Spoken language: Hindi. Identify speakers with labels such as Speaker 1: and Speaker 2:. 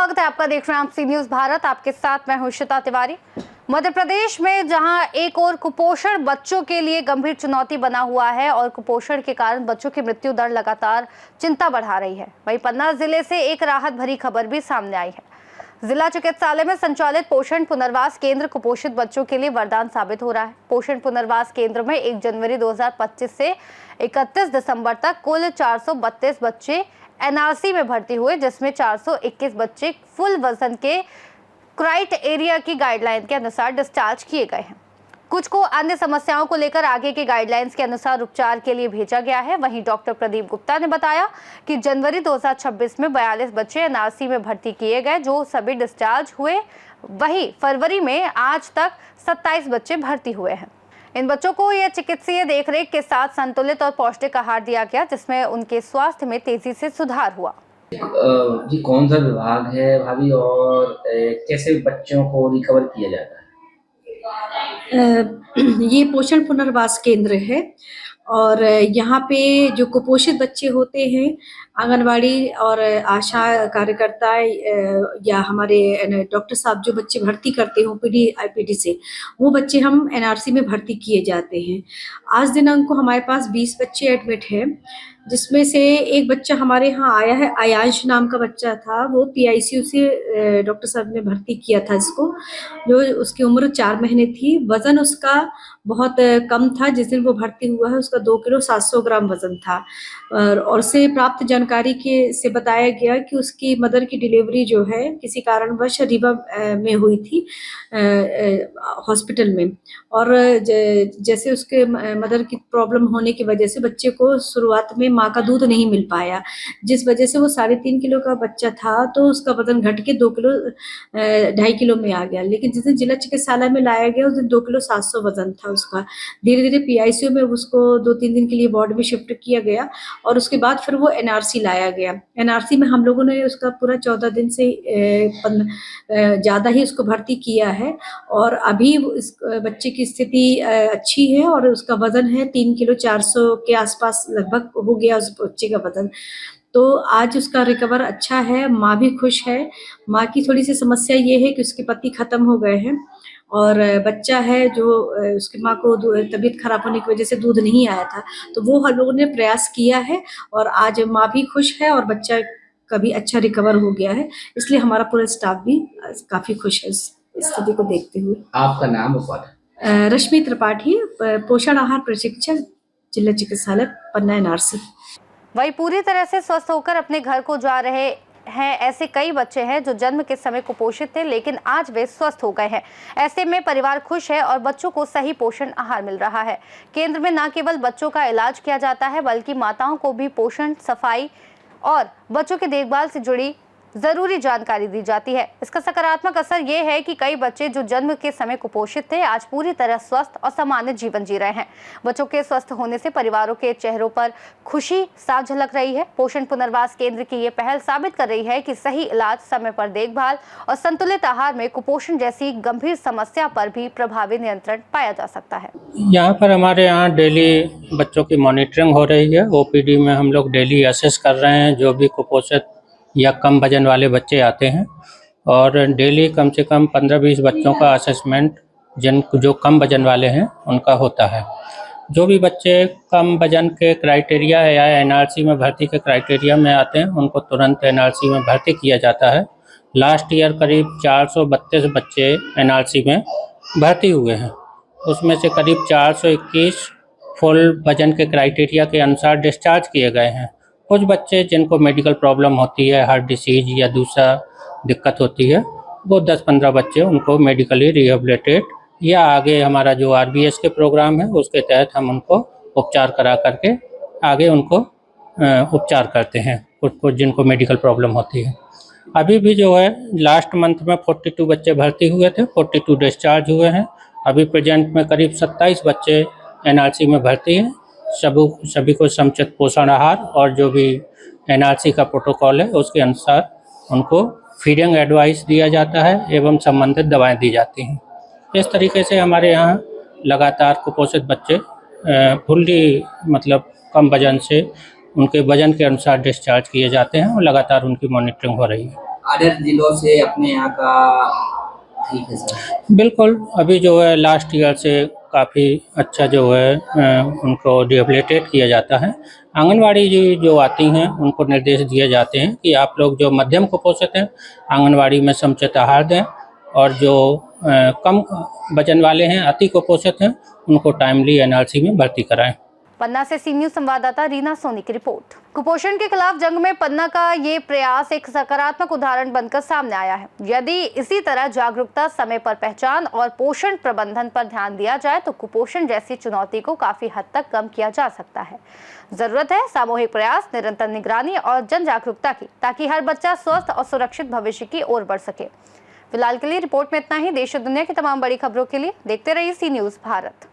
Speaker 1: स्वागत है आपका, देख रहे हैं आप सी न्यूज भारत। आपके साथ मैं हूं श्वेता तिवारी। मध्य प्रदेश में जहां एक और कुपोषण बच्चों के लिए गंभीर चुनौती बना हुआ है और कुपोषण के कारण बच्चों की मृत्यु दर लगातार चिंता बढ़ा रही है, वहीं पन्ना जिले से एक राहत भरी खबर भी सामने आई है। जिला चिकित्सालय में संचालित पोषण पुनर्वास केंद्र कुपोषित बच्चों के लिए वरदान साबित हो रहा है। पोषण पुनर्वास केंद्र में 1 जनवरी 2025 से 31 दिसंबर तक कुल 432 बच्चे एनआरसी में भर्ती हुए, जिसमें 421 बच्चे फुल वजन के क्राइटेरिया की गाइडलाइन के अनुसार डिस्चार्ज किए गए हैं। कुछ को अन्य समस्याओं को लेकर आगे के गाइडलाइंस के अनुसार उपचार के लिए भेजा गया है। वहीं डॉक्टर प्रदीप गुप्ता ने बताया कि जनवरी 2026 में 42 बच्चे एनआरसी में भर्ती किए गए, जो सभी डिस्चार्ज हुए। वहीं फरवरी में आज तक 27 बच्चे भर्ती हुए हैं। इन बच्चों को यह चिकित्सीय देखरेख के साथ संतुलित और पौष्टिक आहार दिया गया, जिसमें उनके स्वास्थ्य में तेजी से सुधार हुआ।
Speaker 2: जी कौन सा विभाग है भाभी, और कैसे बच्चों को रिकवर किया जाता है?
Speaker 3: ये पोषण पुनर्वास केंद्र है और यहाँ पे जो कुपोषित बच्चे होते हैं, आंगनवाड़ी और आशा कार्यकर्ता या हमारे डॉक्टर साहब जो बच्चे भर्ती करते हैं ओपीडी आईपीडी से, वो बच्चे हम एनआरसी में भर्ती किए जाते हैं। आज दिनांक को हमारे पास 20 बच्चे एडमिट हैं, जिसमें से एक बच्चा हमारे यहाँ आया है, आयांश नाम का बच्चा था। वो पीआईसीयू से डॉक्टर साहब ने भर्ती किया था इसको, जो उसकी उम्र 4 महीने थी। वजन उसका बहुत कम था। जिस दिन वो भर्ती हुआ है उसका 2 किलो 700 ग्राम वजन था और से प्राप्त जानकारी से बताया गया कि उसकी मदर की डिलीवरी जो है किसी कारणवश रीवा में हुई थी हॉस्पिटल में, और जैसे उसके मदर की प्रॉब्लम होने की वजह से बच्चे को शुरुआत में माँ का दूध नहीं मिल पाया, जिस वजह से वो 3.5 किलो का बच्चा था, तो उसका वजन घट के 2 किलो 2.5 किलो में आ गया। लेकिन जिस दिन जिला चिकित्सालय में लाया गया उस दिन 2 किलो 700 वजन था उसका। धीरे धीरे पीआईसीयू में उसको 2-3 दिन के लिए वार्ड में शिफ्ट किया गया और उसके बाद फिर वो एनआरसी लाया गया। एनआरसी में हम लोगों ने उसका पूरा 14 दिन से ज़्यादा ही उसको भर्ती किया है और अभी इस बच्चे की स्थिति अच्छी है और उसका वजन है 3 किलो 400 के आसपास लगभग हो गया उस बच्चे का वजन। तो आज उसका रिकवर अच्छा है, माँ भी खुश है। माँ की थोड़ी सी समस्या ये है कि उसके पति खत्म हो गए हैं और बच्चा है जो उसकी माँ को तबीयत खराब होने की वजह से दूध नहीं आया था, तो वो हम लोगों ने प्रयास किया है और आज माँ भी खुश है और बच्चा का भी अच्छा रिकवर हो गया है। इसलिए हमारा पूरा स्टाफ भी काफ़ी खुश है इस स्थिति को देखते हुए।
Speaker 2: आपका नाम और?
Speaker 3: रश्मि त्रिपाठी, पोषण आहार प्रशिक्षक, जिला चिकित्सालय पन्ना एनआरसी।
Speaker 1: वही पूरी तरह से स्वस्थ होकर अपने घर को जा रहे हैं ऐसे कई बच्चे हैं जो जन्म के समय कुपोषित थे, लेकिन आज वे स्वस्थ हो गए हैं। ऐसे में परिवार खुश है और बच्चों को सही पोषण आहार मिल रहा है। केंद्र में न केवल बच्चों का इलाज किया जाता है, बल्कि माताओं को भी पोषण, सफाई और बच्चों की देखभाल से जुड़ी जरूरी जानकारी दी जाती है। इसका सकारात्मक असर ये है कि कई बच्चे जो जन्म के समय कुपोषित थे आज पूरी तरह स्वस्थ और सामान्य जीवन जी रहे हैं। बच्चों के स्वस्थ होने से परिवारों के चेहरों पर खुशी साफ झलक रही है। पोषण पुनर्वास केंद्र की ये पहल साबित कर रही है कि सही इलाज, समय पर देखभाल और संतुलित आहार में कुपोषण जैसी गंभीर समस्या पर भी प्रभावी नियंत्रण पाया जा सकता है।
Speaker 4: यहाँ पर हमारे यहाँ डेली बच्चों की मॉनिटरिंग हो रही है। ओपीडी में हम लोग डेली असेस कर रहे हैं जो भी कुपोषित या कम वजन वाले बच्चे आते हैं, और डेली कम से कम 15-20 बच्चों का असेसमेंट जो कम वजन वाले हैं उनका होता है। जो भी बच्चे कम वजन के क्राइटेरिया या एनआरसी में भर्ती के क्राइटेरिया में आते हैं उनको तुरंत एनआरसी में भर्ती किया जाता है। लास्ट ईयर करीब 432 बच्चे एनआरसी में भर्ती हुए हैं, उसमें से करीब 421 फुल वजन के क्राइटेरिया के अनुसार डिस्चार्ज किए गए हैं। कुछ बच्चे जिनको मेडिकल प्रॉब्लम होती है, हार्ट डिसीज या दूसरा दिक्कत होती है, वो 10-15 बच्चे उनको मेडिकली रिहेबिलिटेट या आगे हमारा जो आरबीएस के प्रोग्राम है उसके तहत हम उनको उपचार करा करके आगे उनको उपचार करते हैं, कुछ जिनको मेडिकल प्रॉब्लम होती है। अभी भी जो है लास्ट मंथ में 42 बच्चे भर्ती हुए थे, 42 डिस्चार्ज हुए हैं। अभी प्रेजेंट में करीब 27 बच्चे एनआरसी में भर्ती हैं। सभी को समुचित पोषण आहार और जो भी एनआरसी का प्रोटोकॉल है उसके अनुसार उनको फीडिंग एडवाइस दिया जाता है एवं संबंधित दवाएं दी जाती हैं। इस तरीके से हमारे यहाँ लगातार कुपोषित बच्चे फुल्ली मतलब कम वजन से उनके वजन के अनुसार डिस्चार्ज किए जाते हैं और लगातार उनकी मॉनिटरिंग हो रही है।
Speaker 2: अदर जिलों से अपने यहाँ का ठीक है सर?
Speaker 4: बिल्कुल, अभी जो है लास्ट ईयर से काफ़ी अच्छा जो है उनको रिहेबिलिटेट किया जाता है। आंगनवाड़ी जी जो आती हैं उनको निर्देश दिए जाते हैं कि आप लोग जो मध्यम कुपोषित हैं आंगनवाड़ी में समुचित आहार दें, और जो कम वजन वाले हैं, अति कुपोषित हैं, उनको टाइमली एनआरसी में भर्ती कराएं।
Speaker 1: पन्ना से सी न्यूज संवाददाता रीना सोनी की रिपोर्ट। कुपोषण के खिलाफ जंग में पन्ना का ये प्रयास एक सकारात्मक उदाहरण बनकर सामने आया है। यदि इसी तरह जागरूकता, समय पर पहचान और पोषण प्रबंधन पर ध्यान दिया जाए तो कुपोषण जैसी चुनौती को काफी हद तक कम किया जा सकता है। जरूरत है सामूहिक प्रयास, निरंतर निगरानी और जन जागरूकता की, ताकि हर बच्चा स्वस्थ और सुरक्षित भविष्य की ओर बढ़ सके। फिलहाल के लिए रिपोर्ट में इतना ही। देश और दुनिया की तमाम बड़ी खबरों के लिए देखते रहिए सी न्यूज भारत।